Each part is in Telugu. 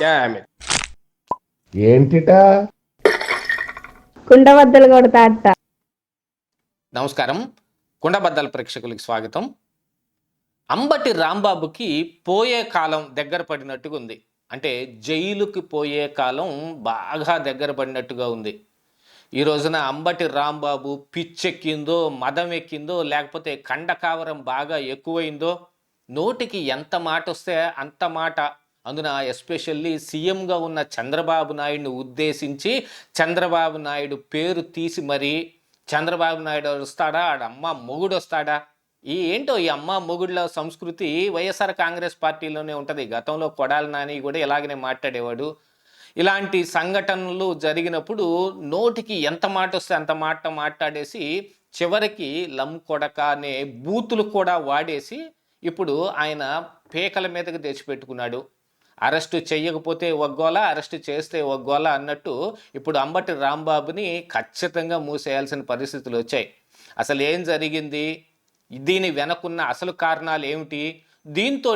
Damn it. ఏంటిటా కుండబద్దలు కొడతా అత్త. నమస్కారం, కుండబద్దల ప్రేక్షకులకి స్వాగతం. అంబటి రాంబాబుకి పోయే కాలం దగ్గర పడినట్టుగా ఉంది. అంటే జైలుకి పోయే కాలం బాగా దగ్గర పడినట్టుగా ఉంది. ఈ రోజున అంబటి రాంబాబు పిచ్చెక్కిందో, మదం ఎక్కిందో, లేకపోతే కండకావరం బాగా ఎక్కువైందో, నోటికి ఎంత మాట వస్తే అంత మాట, అందున ఎస్పెషల్లీ సీఎంగా ఉన్న చంద్రబాబు నాయుడిని ఉద్దేశించి చంద్రబాబు నాయుడు పేరు తీసి మరీ చంద్రబాబు నాయుడు వస్తాడా, ఆడమ్మ మొగుడు వస్తాడా, ఏంటో ఈ అమ్మ మొగుడుల సంస్కృతి వైఎస్ఆర్ కాంగ్రెస్ పార్టీలోనే ఉంటుంది. గతంలో కొడాలి నాని కూడా ఇలాగనే మాట్లాడేవాడు. ఇలాంటి సంఘటనలు జరిగినప్పుడు నోటికి ఎంత మాట వస్తే అంత మాట మాట్లాడేసి చివరికి లం కొడక అనే బూతులు కూడా వాడేసి ఇప్పుడు ఆయన పేకల మీదకి తెచ్చిపెట్టుకున్నాడు. అరెస్టు చెయ్యకపోతే ఒగ్గోల, అరెస్టు చేస్తే ఒగ్గోల అన్నట్టు ఇప్పుడు అంబటి రాంబాబుని ఖచ్చితంగా మూసేయాల్సిన పరిస్థితులు వచ్చాయి. అసలు ఏం జరిగింది, దీని వెనకున్న అసలు కారణాలు ఏమిటి, దీంతో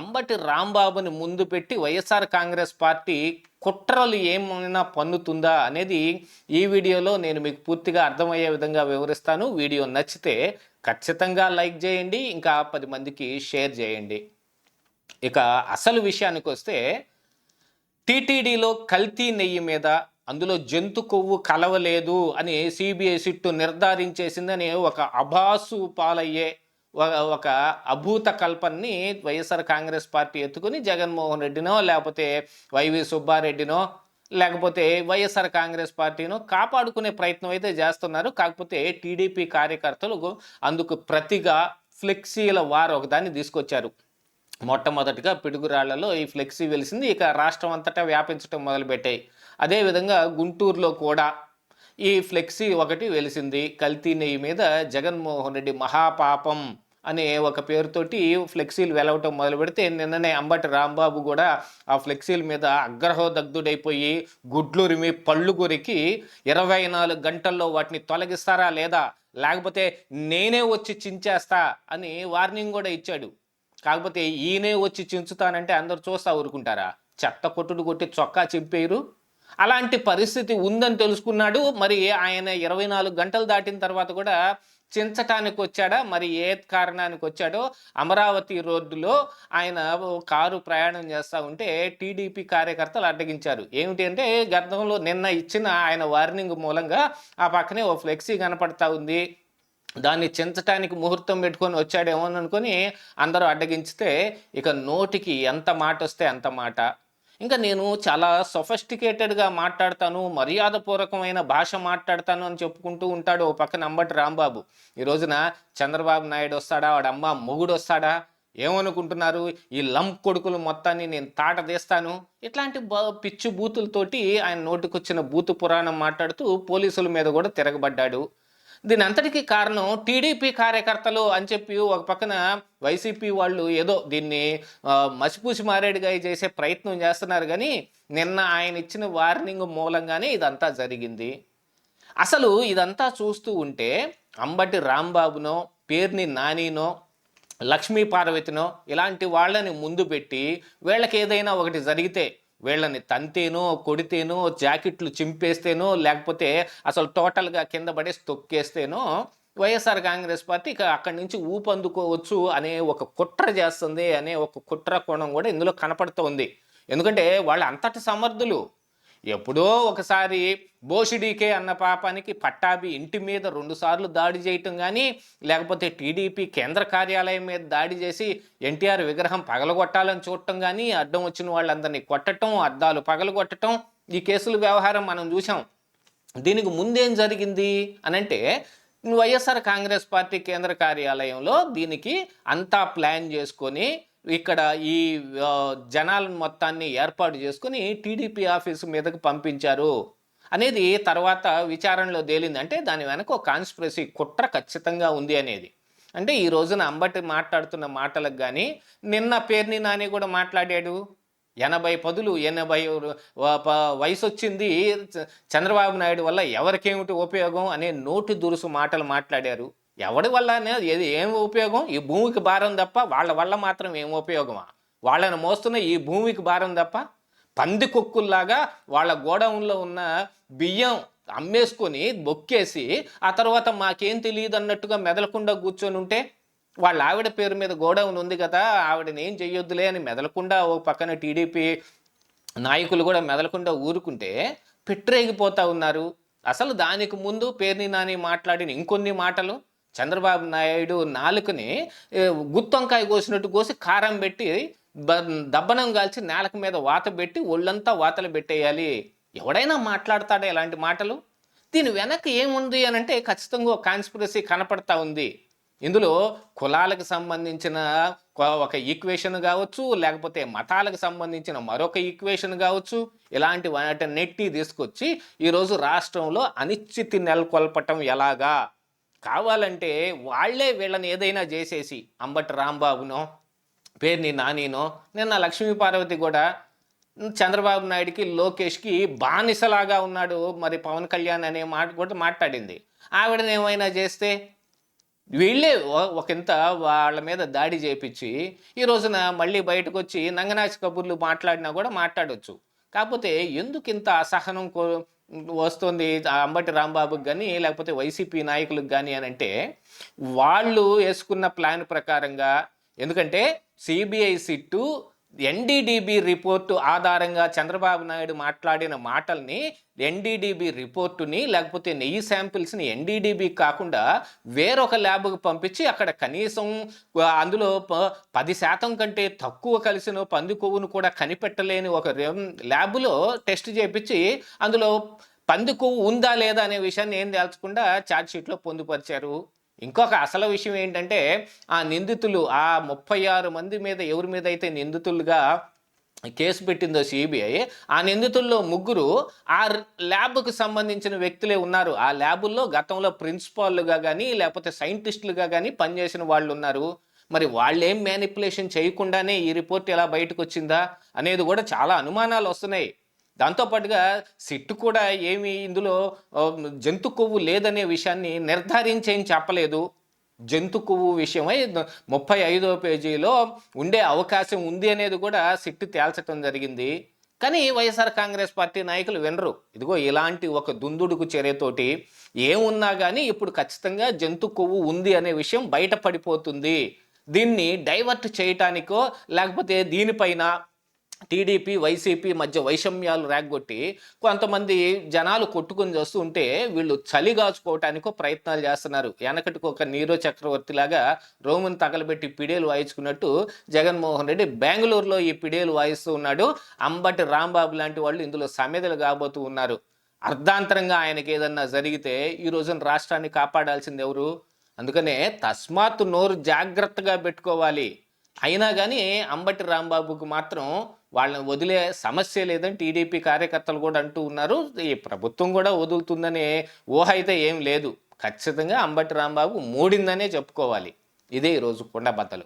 అంబటి రాంబాబుని ముందు పెట్టి వైఎస్ఆర్ కాంగ్రెస్ పార్టీ కుట్రలు ఏమైనా పన్నుతుందా అనేది ఈ వీడియోలో నేను మీకు పూర్తిగా అర్థమయ్యే విధంగా వివరిస్తాను. వీడియో నచ్చితే ఖచ్చితంగా లైక్ చేయండి, ఇంకా 10 మందికి షేర్ చేయండి. ఇక అసలు విషయానికి వస్తే, టీటీడీలో కల్తీ నెయ్యి మీద అందులో జంతు కొవ్వు కలవలేదు అని సిబిఐ సిట్టు నిర్ధారించేసిందని ఒక అభాసు పాలయ్యే ఒక అభూత కల్పనని వైఎస్ఆర్ కాంగ్రెస్ పార్టీ ఎత్తుకుని జగన్మోహన్ రెడ్డినో, లేకపోతే వైవి సుబ్బారెడ్డినో, లేకపోతే వైఎస్ఆర్ కాంగ్రెస్ పార్టీనో కాపాడుకునే ప్రయత్నం అయితే చేస్తున్నారు. కాకపోతే టీడీపీ కార్యకర్తలు అందుకు ప్రతిగా ఫ్లెక్సీల వార్ ఒకదాన్ని తీసుకొచ్చారు. మొట్టమొదటిగా పిడుగురాళ్లలో ఈ ఫ్లెక్సీ వెలిసింది, ఇక రాష్ట్రం అంతటా వ్యాపించడం మొదలుపెట్టాయి. అదేవిధంగా గుంటూరులో కూడా ఈ ఫ్లెక్సీ ఒకటి వెలిసింది. కల్తీ నెయ్యి మీద జగన్మోహన్ రెడ్డి మహాపాపం అనే ఒక పేరుతోటి ఫ్లెక్సీలు వెలవటం మొదలు పెడితే, నిన్ననే అంబటి రాంబాబు కూడా ఆ ఫ్లెక్సీల మీద అగ్రహోదగ్ధుడైపోయి గుడ్లురిమి పళ్ళు కొరికి 24 గంటల్లో వాటిని తొలగిస్తారా లేదా, లేకపోతే నేనే వచ్చి చించేస్తా అని వార్నింగ్ కూడా ఇచ్చాడు. కాకపోతే ఈయనే వచ్చి చించుతానంటే అందరు చూస్తా ఊరుకుంటారా? చెత్త కొట్టుడు కొట్టి చొక్కా చింపేయరు. అలాంటి పరిస్థితి ఉందని తెలుసుకున్నాడు. మరి ఆయన 24 గంటలు దాటిన తర్వాత కూడా చించటానికి వచ్చాడా, మరి ఏ కారణానికి వచ్చాడో, అమరావతి రోడ్డులో ఆయన కారు ప్రయాణం చేస్తూ ఉంటే టీడీపీ కార్యకర్తలు అడ్డగించారు. ఏమిటి అంటే, గతంలో నిన్న ఇచ్చిన ఆయన వార్నింగ్ మూలంగా ఆ పక్కనే ఓ ఫ్లెక్సీ కనపడతా ఉంది, దాన్ని చించటానికి ముహూర్తం పెట్టుకొని వచ్చాడేమో అనుకొని అందరూ అడ్డగించితే ఇక నోటికి ఎంత మాట వస్తే అంత మాట. ఇంకా నేను చాలా సొఫిస్టికేటెడ్గా మాట్లాడతాను, మర్యాదపూర్వకమైన భాష మాట్లాడతాను అని చెప్పుకుంటూ ఉంటాడు ఓ పక్కన అంబటి రాంబాబు. ఈ రోజున చంద్రబాబు నాయుడు వస్తాడా, వాడమ్మ మొగుడు వస్తాడా, ఏమనుకుంటున్నారు, ఈ లంప్ కొడుకులు మొత్తాన్ని నేను తాట తీస్తాను, ఇట్లాంటి పిచ్చి బూతులతోటి ఆయన నోటికొచ్చిన బూతు పురాణం మాట్లాడుతూ పోలీసుల మీద కూడా తిరగబడ్డాడు. దీని అంతటికీ కారణం టీడీపీ కార్యకర్తలు అని చెప్పి ఒక పక్కన వైసీపీ వాళ్ళు ఏదో దీన్ని మసిపూసి మారేడుగా చేసే ప్రయత్నం చేస్తున్నారు. కానీ నిన్న ఆయన ఇచ్చిన వార్నింగ్ మూలంగానే ఇదంతా జరిగింది. అసలు ఇదంతా చూస్తూ ఉంటే అంబటి రాంబాబునో, పేర్ని నానినో, లక్ష్మీ పార్వతినో ఇలాంటి వాళ్ళని ముందు పెట్టి వీళ్ళకి ఏదైనా ఒకటి జరిగితే, వీళ్ళని తంతేనో, కొడితేనో, జాకెట్లు చింపేస్తేనో, లేకపోతే అసలు టోటల్గా కింద పడేసి తొక్కేస్తేనో వైఎస్ఆర్ కాంగ్రెస్ పార్టీ ఇక అక్కడి నుంచి ఊపందుకోవచ్చు అనే ఒక కుట్ర చేస్తుంది అనే ఒక కుట్ర కోణం కూడా ఇందులో కనపడుతోంది. ఎందుకంటే వాళ్ళు అంతటి సమర్థులు. ఎప్పుడో ఒకసారి బోషిడీకే అన్న పాపానికి పట్టాభి ఇంటి మీద 2 సార్లు దాడి చేయటం కానీ, లేకపోతే టీడీపీ కేంద్ర కార్యాలయం మీద దాడి చేసి ఎన్టీఆర్ విగ్రహం పగలగొట్టాలని చూడటం కానీ, అడ్డం వచ్చిన వాళ్ళందరినీ కొట్టడం, అద్దాలు పగలగొట్టడం, ఈ కేసుల వ్యవహారం మనం చూసాం. దీనికి ముందేం జరిగింది అనంటే, వైఎస్ఆర్ కాంగ్రెస్ పార్టీ కేంద్ర కార్యాలయంలో దీనికి అంతా ప్లాన్ చేసుకొని ఇక్కడ ఈ జనాలను మొత్తాన్ని ఏర్పాటు చేసుకుని టీడీపీ ఆఫీసు మీదకి పంపించారు అనేది తర్వాత విచారణలో తేలింది. అంటే దాని వెనక ఒక కాన్స్పిరసీ కుట్ర ఖచ్చితంగా ఉంది అనేది. అంటే ఈ రోజున అంబటి మాట్లాడుతున్న మాటలకు కానీ, నిన్న పేర్ని నాని కూడా మాట్లాడాడు. 80 పదులు 80 వయసు వచ్చింది చంద్రబాబు నాయుడు వల్ల ఎవరికేమిటి ఉపయోగం అనే నోటి దురుసు మాటలు మాట్లాడారు. ఎవడి వల్ల ఏం ఉపయోగం, ఈ భూమికి భారం తప్ప వాళ్ళ వల్ల మాత్రం ఏం ఉపయోగమా? వాళ్ళని మోస్తున్న ఈ భూమికి భారం తప్ప పందికొక్కుల్లాగా వాళ్ళ గోడౌన్లో ఉన్న బియ్యం అమ్మేసుకొని బొక్కేసి ఆ తర్వాత మాకేం తెలియదు అన్నట్టుగా మెదలకుండా కూర్చొని ఉంటే వాళ్ళ ఆవిడ పేరు మీద గోడౌన్ ఉంది కదా, ఆవిడని ఏం చెయ్యొద్దులే అని మెదలకుండా ఓ పక్కన టీడీపీ నాయకులు కూడా మెదలకుండా ఊరుకుంటే పెట్టరేగిపోతా ఉన్నారు. అసలు దానికి ముందు పేర్ని నాని మాట్లాడిన ఇంకొన్ని మాటలు చంద్రబాబు నాయుడు నాలుకని గుత్తొంకాయ కోసినట్టు కోసి కారం పెట్టి దబ్బనం కాల్చి నేలకు మీద వాత పెట్టి ఒళ్ళంతా వాతలు పెట్టేయాలి. ఎవడైనా మాట్లాడతాడా ఇలాంటి మాటలు? దీని వెనక ఏముంది అని అంటే ఖచ్చితంగా ఒక కాన్స్పిరసీ కనపడతా ఉంది. ఇందులో కులాలకు సంబంధించిన ఒక ఈక్వేషన్ కావచ్చు, లేకపోతే మతాలకు సంబంధించిన మరొక ఈక్వేషన్ కావచ్చు, ఇలాంటి వాటన్నిటినీ తీసుకొచ్చి ఈరోజు రాష్ట్రంలో అనిశ్చితి నెలకొల్పటం ఎలాగా, కావాలంటే వాళ్లే వీళ్ళని ఏదైనా చేసేసి అంబటి రాంబాబునో పేర్ని నానినో, నిన్న లక్ష్మీపార్వతి కూడా చంద్రబాబు నాయుడికి లోకేష్కి బానిసలాగా ఉన్నాడు మరి పవన్ కళ్యాణ్ అనే మాట కూడా మాట్లాడింది. ఆవిడని ఏమైనా చేస్తే వీళ్ళే ఒకంత వాళ్ళ మీద దాడి చేపించి ఈ రోజున మళ్ళీ బయటకు వచ్చి నంగనాచి కబుర్లు మాట్లాడినా కూడా మాట్లాడవచ్చు. కాకపోతే ఎందుకు ఇంత అసహనం వస్తుంది అంబటి రాంబాబుకి కానీ లేకపోతే వైసీపీ నాయకులకు కానీ అని అంటే వాళ్ళు వేసుకున్న ప్లాన్ ప్రకారంగా, ఎందుకంటే సిబిఐ సిట్టు ఎన్డీడీబీ రిపోర్టు ఆధారంగా చంద్రబాబు నాయుడు మాట్లాడిన మాటల్ని ఎన్డీడీబీ రిపోర్టుని లేకపోతే నెయ్యి శాంపిల్స్ని ఎన్డీడీబీ కాకుండా వేరొక ల్యాబ్కు పంపించి అక్కడ కనీసం అందులో 10% కంటే తక్కువ కలిసిన పంది కొవ్వును కూడా కనిపెట్టలేని ఒక ల్యాబ్లో టెస్ట్ చేపించి అందులో పంది కొవ్వు ఉందా లేదా అనే విషయాన్ని ఏం తేల్చకుండా ఛార్జ్షీట్లో పొందుపరిచారు. ఇంకొక అసలు విషయం ఏంటంటే ఆ నిందితులు ఆ 36 మంది మీద ఎవరి మీద అయితే నిందితులుగా కేసు పెట్టిందో సిబిఐ, ఆ నిందితుల్లో 3 ఆ ల్యాబ్కు సంబంధించిన వ్యక్తులే ఉన్నారు. ఆ ల్యాబుల్లో గతంలో ప్రిన్సిపాల్లుగా కానీ లేకపోతే సైంటిస్టులుగా కానీ పనిచేసిన వాళ్ళు ఉన్నారు. మరి వాళ్ళేం మ్యానిపులేషన్ చేయకుండానే ఈ రిపోర్ట్ ఎలా బయటకు వచ్చిందా అనేది కూడా చాలా అనుమానాలు వస్తున్నాయి. దాంతోపాటుగా సిట్టు కూడా ఏమి ఇందులో జంతు కొవ్వు లేదనే విషయాన్ని నిర్ధారించేం చెప్పలేదు. జంతు కొవ్వు విషయమై 35వ పేజీలో ఉండే అవకాశం ఉంది అనేది కూడా సిట్టు తేల్చడం జరిగింది. కానీ వైఎస్ఆర్ కాంగ్రెస్ పార్టీ నాయకులు వినరు. ఇదిగో ఇలాంటి ఒక దుందుడుకు చర్యతోటి ఏమున్నా కానీ ఇప్పుడు ఖచ్చితంగా జంతు కొవ్వు ఉంది అనే విషయం బయటపడిపోతుంది. దీన్ని డైవర్ట్ చేయటానికో లేకపోతే దీనిపైన టీడీపీ వైసీపీ మధ్య వైషమ్యాలు రేగొట్టి కొంతమంది జనాలు కొట్టుకుని వస్తూ ఉంటే వీళ్ళు చలిగాచుకోవటానికో ప్రయత్నాలు చేస్తున్నారు. వెనకటికి ఒక నీరో చక్రవర్తి లాగా రోమును తగలబెట్టి పిడేలు వాయించుకున్నట్టు జగన్మోహన్ రెడ్డి బెంగళూరులో ఈ పిడేలు వాయిస్తూ ఉన్నాడు. అంబటి రాంబాబు లాంటి వాళ్ళు ఇందులో సమెదలు కాబోతూ ఉన్నారు. అర్ధాంతరంగా ఆయనకి ఏదన్నా జరిగితే ఈ రోజున రాష్ట్రాన్ని కాపాడాల్సింది ఎవరు? అందుకనే తస్మాత్ నోరు జాగ్రత్తగా పెట్టుకోవాలి. అయినా కానీ అంబటి రాంబాబుకు మాత్రం వాళ్ళని వదిలే సమస్య లేదని టీడీపీ కార్యకర్తలు కూడా అంటూ ఉన్నారు. ఈ ప్రభుత్వం కూడా వదులుతుందనే ఊహ అయితే ఏం లేదు. ఖచ్చితంగా అంబటి రాంబాబు మూడిందనే చెప్పుకోవాలి. ఇదే ఈరోజు కుండబద్దలు.